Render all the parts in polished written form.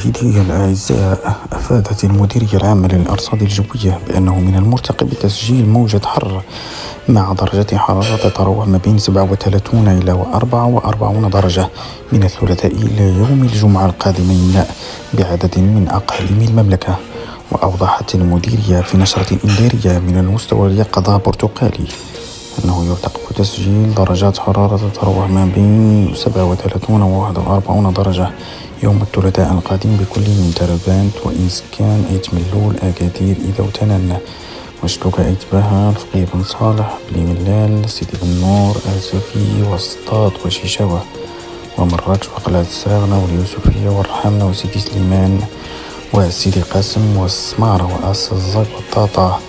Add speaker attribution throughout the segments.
Speaker 1: مشاهدي الأعزاء، أفادت المديرية العامة للأرصاد الجوية بأنه من المرتقب تسجيل موجة حر مع درجة حرارة تتراوح ما بين 37 إلى 44 درجة من الثلاثاء إلى يوم الجمعة القادمين بعدد من أقاليم المملكة. وأوضحت المديرية في نشرة إنذارية من المستوى اليقظة برتقالي أنه يرتقب تسجيل درجات حرارة تتراوح ما بين 37 و 41 درجة يوم الثلاثاء القادم بكل من تربانت وإنسكان أيت ملول أكادير إذا وتنن وشتوكا أيت بها الفقيه بن صالح بن ملال سيدي بن نور آسفي وسطاط وشيشاوة ومراكش وقلعة السراغنة واليوسفية والرحمنة وسيدي سليمان وسيدي قاسم والسمارة وأس الزق والطاطا.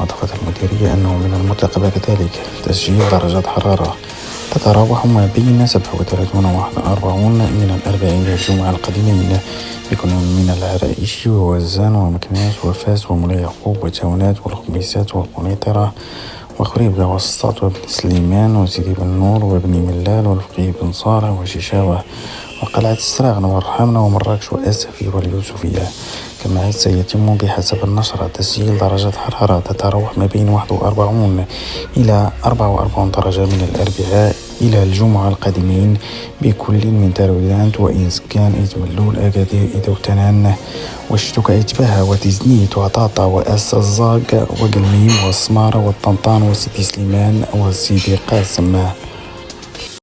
Speaker 1: وأضافت المديرية أنه من المرتقب كذلك تسجيل درجات حرارة تتراوح ما بين 37 و 41 من الأربعاء إلى الجمعة القادمين بكل من العرائش ووزان ومكناس وفاس ومولاي يعقوب وتاونات والخميسات والقنيطرة وخريبة وسطاط وابن سليمان وسيدي بن نور وابن ملال والفقيه بن صالح وشيشاوة وقلعة السراغنة والرحمنة ومراكش وآسفي واليوسفية. كما سيتم بحسب النشرة تسجيل درجات حرارة تتراوح ما بين 41 إلى 44 درجة من الأربعاء إلى الجمعة القادمين بكل من ترودانت وإنسكان إيت ملول أكادير إذا وتنان وشتوكا إيت بها وتزنيت وطاطا وأس الزاق وقلميم والسمارة والطنطان وسيدي سليمان وسيدي قاسم.